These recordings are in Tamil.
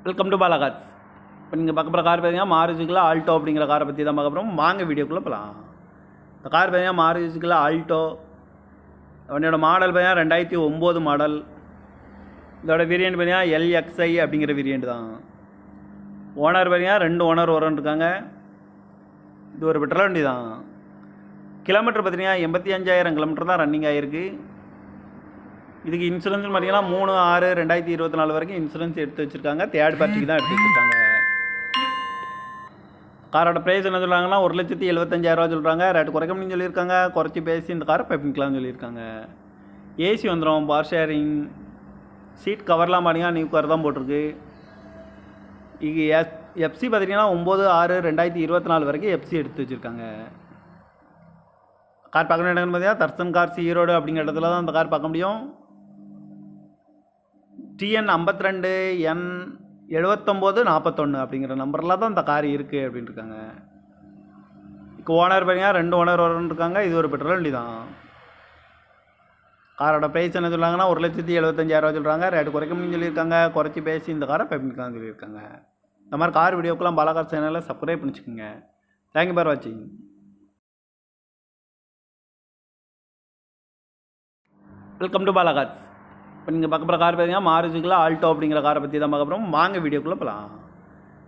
Welcome to Bala cars. இப்போ நீங்கள் பார்க்க போகிற கார் பார்த்தீங்கன்னா மாருதிக்குள்ள ஆல்டோ அப்படிங்கிற காரை பற்றி தான் பார்க்க போகிறோம். வாங்க வீடியோக்குள்ளே போகலாம். இந்த கார் பார்த்தீங்கன்னா மாருதிக்குள்ள ஆல்டோ. அவனோட மாடல் பார்த்தீங்கன்னா 2009 மாடல். இதோட வேரியண்ட் பார்த்தீங்கன்னா LXI அப்படிங்கிற வேரியண்ட் தான். ஓனர் பார்த்தீங்கன்னா 2 ஓனர் இருக்காங்க. இது ஒரு பெட்ரோல் வண்டி தான். கிலோமீட்டர் பார்த்தீங்கன்னா 85,000 கிலோமீட்டர் தான் ரன்னிங் ஆகிருக்கு. இதுக்கு இன்சூரன்ஸ் பார்த்தீங்கன்னா 3/6/2024 வரைக்கும் இன்சூரன்ஸ் எடுத்து வச்சுருக்காங்க. தேர்ட் பார்ட்டிக்கு தான் எடுத்து வச்சுருக்காங்க. காரோட ப்ரைஸ் என்ன சொல்கிறாங்கன்னா 1,75,000 சொல்கிறாங்க. ரேட்டு குறைக்க முடியும்னு சொல்லியிருக்காங்க. குறைச்சி பேசி இந்த காரை பைப்பிங்கலாம்னு சொல்லியிருக்காங்க. ஏசி வந்துடும், பவர் ஷேரிங், சீட் கவர்லாம் பார்த்தீங்கன்னா நியூ கவர் தான் போட்டிருக்கு. இது எஃப்சி பார்த்தீங்கன்னா 9/6/2024 வரைக்கும் எஃப்சி எடுத்து வச்சுருக்காங்க. கார் பார்க்கணும் இடம்னு பார்த்தீங்கன்னா தர்சன் கார்ஸ் ஈரோடு அப்படிங்கிற இடத்துல தான் அந்த கார் பார்க்க முடியும். TN 52N 7941 அப்படிங்கிற நம்பரில் தான் இந்த கார் இருக்குது அப்படின்னு இருக்காங்க. இப்போ ஓனர் பார்த்தீங்கன்னா 2 ஓனர் இருக்காங்க. இது ஒரு பெட்ரோல் வண்டி தான். காரோட ப்ரைஸ் என்ன சொல்கிறாங்கன்னா 1,75,000 சொல்கிறாங்க. ரேட்டு குறைக்க முடியும்னு சொல்லியிருக்காங்க. குறைச்சி பேசி இந்த காரை பைப்பிங்கலாம் சொல்லியிருக்காங்க. இந்த மாதிரி கார் வீடியோக்கெல்லாம் பாலா கார் சேனலில் சப்ஸ்கிரைப் பண்ணிச்சுக்கோங்க. தேங்க்யூ ஃபார் வாட்சிங். Welcome to Bala cars. இப்போ நீங்கள் பார்க்க போகிற கார் பார்த்தீங்கன்னா மாருதிக்குள்ள ஆல்டோ அப்படிங்கிற காரை பற்றி தான் பார்க்க போகிறோம். வாங்க வீடியோக்குள்ளே போகலாம்.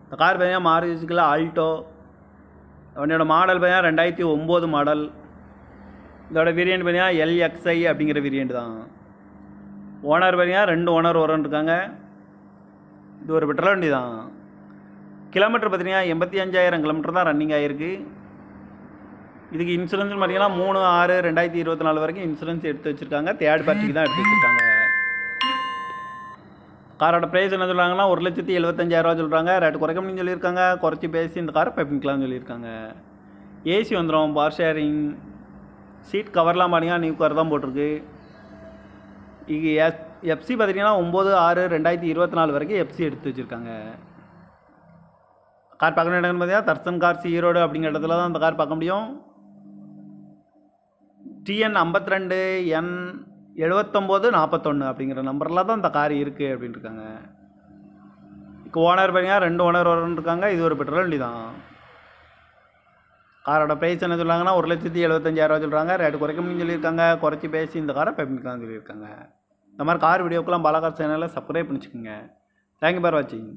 இந்த கார் பார்த்தீங்கன்னா மாருதிக்குள்ள ஆல்டோ. அவனோட மாடல் பார்த்தீங்கன்னா 2009 மாடல். இதோட வேரியண்ட் பார்த்தீங்கன்னா LXI அப்படிங்கிற வேரியண்ட் தான். ஓனர் பார்த்தீங்கன்னா 2 ஓனர் இருக்காங்க. இது ஒரு பெட்ரோல் வண்டி தான். கிலோமீட்டர் பார்த்தீங்கன்னா 85,000 கிலோமீட்டர் தான் ரன்னிங் ஆகிருக்கு. இதுக்கு இன்சூரன்ஸ் பார்த்தீங்கன்னா 3/6/2024 வரைக்கும் இன்சூரன்ஸ் எடுத்து வச்சுருக்காங்க. தேர்ட் பார்ட்டிக்கு தான் எடுத்து வச்சுருக்காங்க. காரோட ப்ரைஸ் என்ன சொல்கிறாங்கன்னா 1,75,000 சொல்கிறாங்க. ரேட்டு குறைக்க முடியும்னு சொல்லியிருக்காங்க. குறைச்சி பேசி இந்த காரை பைப்பிங்கலாம்னு சொல்லியிருக்காங்க. ஏசி வந்துடும், பவர் ஷேரிங், சீட் கவர்லாம் பார்த்தீங்கன்னா நியூ கவர் தான் போட்டிருக்கு. இது எஃப்சி பார்த்தீங்கன்னா 9/6/2024 வரைக்கும் எஃப்சி எடுத்து வச்சுருக்காங்க. கார் பார்க்கணும் இடம்னு பார்த்தீங்கன்னா தர்சன் கார்ஸ் ஈரோடு அப்படிங்கிற இடத்துல தான் அந்த கார் பார்க்க முடியும். TN 52N 7941 அப்படிங்கிற நம்பரில் தான் இந்த கார் இருக்குது அப்படின்னு இருக்காங்க. இப்போ ஓனர் பார்த்தீங்கன்னா 2 ஓனர் இருக்காங்க. இது ஒரு பெட்ரோல் வண்டி தான். காரோட ப்ரைஸ் என்ன சொல்கிறாங்கன்னா 1,75,000 சொல்கிறாங்க. ரேட்டு குறைக்க முடியும்னு சொல்லியிருக்காங்க. குறைச்சி பேசி இந்த காரை பைப்பிங்கலாம் சொல்லியிருக்காங்க. இந்த மாதிரி கார் வீடியோக்கெல்லாம் பாலா கார் சேனலில் சப்ஸ்கிரைப் பண்ணிச்சுக்கோங்க. தேங்க்யூ ஃபார் வாட்சிங்.